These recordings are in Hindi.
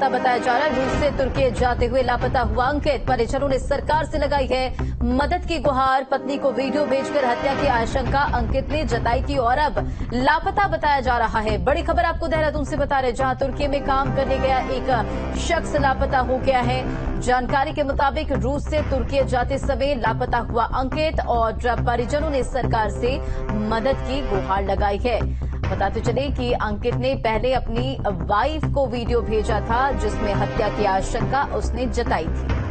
लापता बताया जा रहा है। रूस से तुर्की जाते हुए लापता हुआ अंकित। परिजनों ने सरकार से लगाई है मदद की गुहार। पत्नी को वीडियो भेजकर हत्या की आशंका अंकित ने जताई थी और अब लापता बताया जा रहा है। बड़ी खबर आपको देहरादून से बता रहे, जहां तुर्की में काम करने गया एक शख्स लापता हो गया है। जानकारी के मुताबिक रूस से तुर्की जाते समय लापता हुआ अंकित और परिजनों ने सरकार से मदद की गुहार लगाई है। बताते चले कि अंकित ने पहले अपनी वाइफ को वीडियो भेजा था जिसमें हत्या की आशंका उसने जताई थी।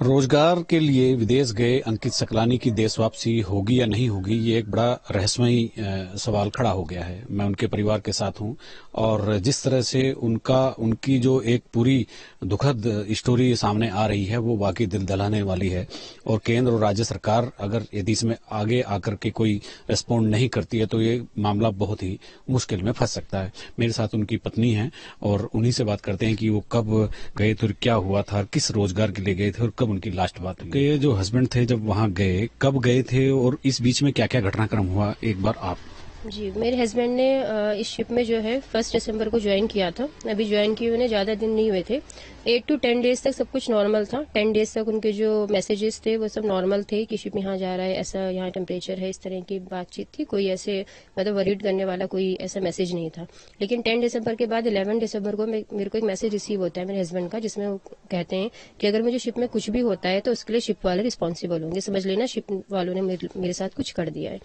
रोजगार के लिए विदेश गए अंकित सकलानी की देश वापसी होगी या नहीं होगी, ये एक बड़ा रहस्यमयी सवाल खड़ा हो गया है। मैं उनके परिवार के साथ हूं और जिस तरह से उनकी जो एक पूरी दुखद स्टोरी सामने आ रही है वो वाकई दिल दहलाने वाली है। और केंद्र और राज्य सरकार अगर यदि इसमें आगे आकर के कोई रिस्पॉन्ड नहीं करती है तो ये मामला बहुत ही मुश्किल में फंस सकता है। मेरे साथ उनकी पत्नी है और उन्हीं से बात करते हैं कि वो कब गए थे, क्या हुआ था, किस रोजगार के लिए गए थे और कब उनकी लास्ट बात हुई। ये जो हस्बैंड थे जब वहां गए, कब गए थे और इस बीच में क्या क्या घटनाक्रम हुआ, एक बार आप। जी, मेरे हस्बैंड ने इस शिप में जो है 1 दिसंबर को ज्वाइन किया था। अभी ज्वाइन किए उन्हें ज्यादा दिन नहीं हुए थे। 8 to 10 डेज तक सब कुछ नॉर्मल था। 10 डेज तक उनके जो मैसेजेस थे वो सब नॉर्मल थे कि शिप यहाँ जा रहा है, ऐसा यहाँ टेम्परेचर है, इस तरह की बातचीत थी। कोई ऐसे मतलब वरीड करने वाला कोई ऐसा मैसेज नहीं था। लेकिन 10 दिसंबर के बाद 11 दिसंबर को मेरे को एक मैसेज रिसीव होता है मेरे हस्बैंड का, जिसमें वो कहते हैं कि अगर मुझे शिप में कुछ भी होता है तो उसके लिए शिप वाले रिस्पॉन्सिबल होंगे। समझ लेना शिप वालों ने मेरे साथ कुछ कर दिया है।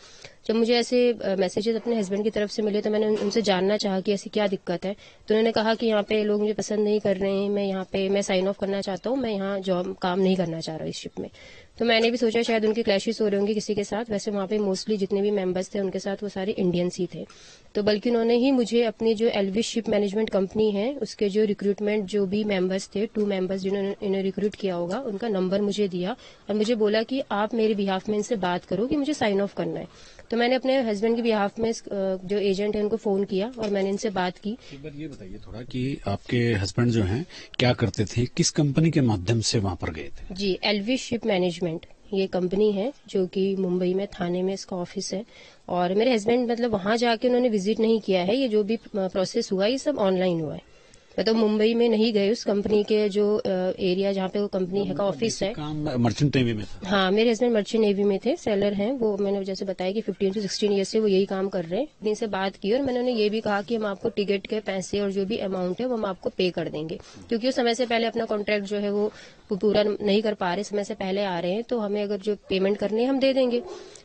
जब मुझे ऐसे मैसेजेस अपने हस्बैंड की तरफ से मिले तो मैंने उनसे जानना चाहा कि ऐसी क्या दिक्कत है। तो उन्होंने कहा कि यहाँ पे लोग मुझे पसंद नहीं कर रहे हैं, मैं साइन ऑफ करना चाहता हूँ, मैं यहाँ जॉब काम नहीं करना चाह रहा इस शिप में। तो मैंने भी सोचा शायद उनके क्लैशेस हो रहे होंगे किसी के साथ। वैसे वहाँ पे मोस्टली जितने भी मेंबर्स थे उनके साथ वो सारे इंडियंस ही थे। तो बल्कि उन्होंने ही मुझे अपनी जो एल्विस शिप मैनेजमेंट कंपनी है उसके जो रिक्रूटमेंट जो भी मेंबर्स थे, 2 मेंबर्स जिन्होंने इन्हें रिक्रूट किया होगा, उनका नंबर मुझे दिया और मुझे बोला कि आप मेरे बिहाफ में इनसे बात करो कि मुझे साइन ऑफ करना है। तो मैंने अपने हस्बैंड के बिहाफ में जो एजेंट है उनको फोन किया और मैंने इनसे बात की। एक बार ये बताइए थोड़ा कि आपके हस्बैंड जो हैं क्या करते थे, किस कंपनी के माध्यम से वहां पर गए थे। जी, एल्विस शिप मैनेजमेंट ये कंपनी है जो कि मुंबई में थाने में इसका ऑफिस है। और मेरे हस्बैंड मतलब वहां जाके उन्होंने विजिट नहीं किया है। ये जो भी प्रोसेस हुआ ये सब ऑनलाइन हुआ है। तो मुंबई में नहीं गए उस कंपनी के जो एरिया जहाँ पे वो कंपनी है का ऑफिस है। काम मर्चेंट नेवी में था। हाँ, मेरे हस्बैंड मर्चेंट नेवी में थे, सेलर हैं वो। मैंने जैसे बताया कि 15 to 16 ईयर से वो यही काम कर रहे हैं। इनसे बात की और मैंने उन्हें ये भी कहा कि हम आपको टिकट के पैसे और जो भी अमाउंट है वो हम आपको पे कर देंगे, क्योंकि वो समय से पहले अपना कॉन्ट्रैक्ट जो है वो पूरा नहीं कर पा रहे, समय से पहले आ रहे हैं, तो हमें अगर जो पेमेंट करनी है हम दे देंगे।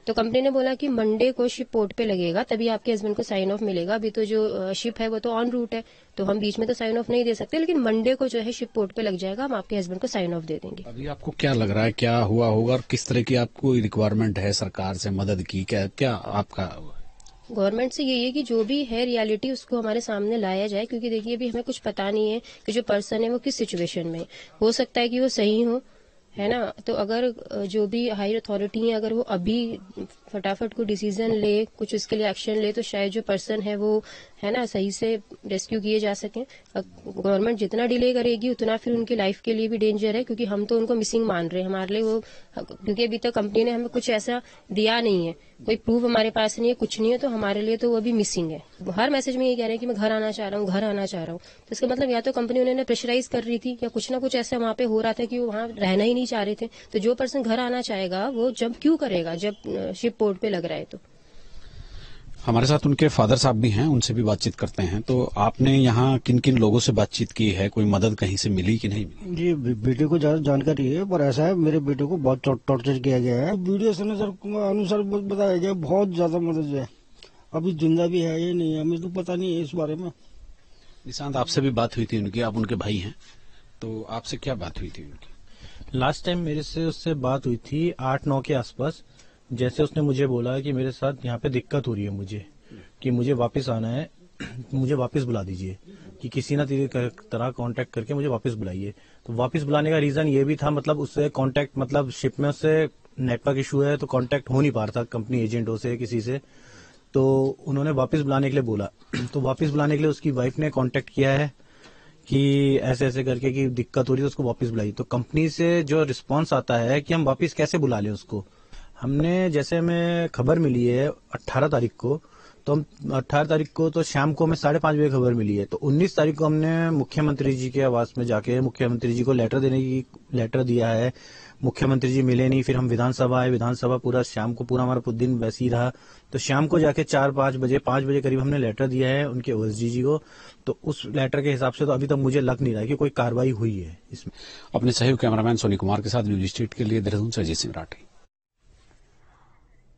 तो कंपनी ने बोला कि मंडे को शिप पोर्ट पे लगेगा तभी आपके हस्बैंड को साइन ऑफ मिलेगा। अभी तो जो शिप है वो तो ऑन रूट है, तो हम बीच में तो साइन ऑफ नहीं दे सकते, लेकिन मंडे को जो है शिप पोर्ट पे लग जाएगा, हम आपके हस्बैंड को साइन ऑफ दे देंगे। अभी आपको क्या लग रहा है, क्या हुआ होगा और किस तरह की आपको रिक्वायरमेंट है सरकार से मदद की, क्या आपका। गवर्नमेंट से यही है कि जो भी है रियलिटी उसको हमारे सामने लाया जाए, क्योंकि देखिए अभी हमें कुछ पता नहीं है कि जो पर्सन है वो किस सिचुएशन में हो सकता है कि वो सही हो, है ना। तो अगर जो भी हायर अथॉरिटी है अगर वो अभी फटाफट को डिसीजन ले, कुछ इसके लिए एक्शन ले, तो शायद जो पर्सन है वो है ना सही से रेस्क्यू किए जा सके। गवर्नमेंट जितना डिले करेगी उतना फिर उनकी लाइफ के लिए भी डेंजर है, क्योंकि हम तो उनको मिसिंग मान रहे हैं हमारे लिए वो, क्योंकि अभी तक कंपनी ने हमें कुछ ऐसा दिया नहीं है, कोई प्रूफ हमारे पास नहीं है, कुछ नहीं है, तो हमारे लिए तो वो अभी मिसिंग है। हर मैसेज में ये कह रहे हैं कि मैं घर आना चाह रहा हूँ, घर आना चाह रहा हूँ। तो इसका मतलब या तो कंपनी उन्होंने प्रेशराइज कर रही थी या कुछ ना कुछ ऐसा वहां पे हो रहा था कि वो वहां रहना ही नहीं चाह रहे थे। तो जो पर्सन घर आना चाहेगा वो जब क्यों करेगा जब शिप पोर्ट पे लग रहा है। तो हमारे साथ उनके फादर साहब भी हैं, उनसे भी बातचीत करते हैं। तो आपने यहाँ किन किन लोगों से बातचीत की है, कोई मदद कहीं से मिली कि नहीं मिली। जी, बेटे को ज्यादा जानकारी है, पर ऐसा है मेरे बेटे को बहुत टॉर्चर किया गया है। वीडियो से अनुसार बताया गया बहुत ज्यादा मदद है। अभी जिंदा भी है ये नहीं है, हमें तो पता नहीं है इस बारे में। निशांत, आपसे भी बात हुई थी उनकी, आप उनके भाई हैं, तो आपसे क्या बात हुई थी उनकी। लास्ट टाइम मेरे से उससे बात हुई थी 8-9 के आसपास। जैसे उसने मुझे बोला कि मेरे साथ यहाँ पे दिक्कत हो रही है मुझे, कि मुझे वापस आना है, मुझे वापस बुला दीजिए, कि किसी ना तरह कांटेक्ट करके मुझे वापस बुलाइए। तो वापस बुलाने का रीजन ये भी था, मतलब उससे कांटेक्ट, मतलब शिप में उससे नेटवर्क इशू है तो कांटेक्ट हो नहीं पा रहा था कंपनी एजेंटों से किसी से, तो उन्होंने वापस बुलाने के लिए बोला। तो वापस बुलाने के लिए उसकी वाइफ ने कांटेक्ट किया है कि ऐसे ऐसे करके कि दिक्कत हो रही है, उसको वापस बुलाई। तो कंपनी से जो रिस्पांस आता है कि हम वापस कैसे बुला लें उसको, हमने जैसे हमें खबर मिली है 18 तारीख को, तो हम 18 तारीख को तो शाम को हमें 5:30 बजे खबर मिली है। तो 19 तारीख को हमने मुख्यमंत्री जी के आवास में जाके मुख्यमंत्री जी को लेटर दिया है। मुख्यमंत्री जी मिले नहीं, फिर हम विधानसभा आए, विधानसभा पूरा शाम को पूरा हमारा दिन वैसे ही रहा। तो शाम को जाके 5 बजे करीब हमने लेटर दिया है उनके ओएसडी जी को। तो उस लेटर के हिसाब से तो अभी तक मुझे लग नहीं रहा है कि कोई कार्रवाई हुई है इसमें। अपने सहयोगी कैमरामैन सोनी कुमार के साथ न्यूज स्ट्रीट के लिए देहरादून से अजीत सिंह राठी।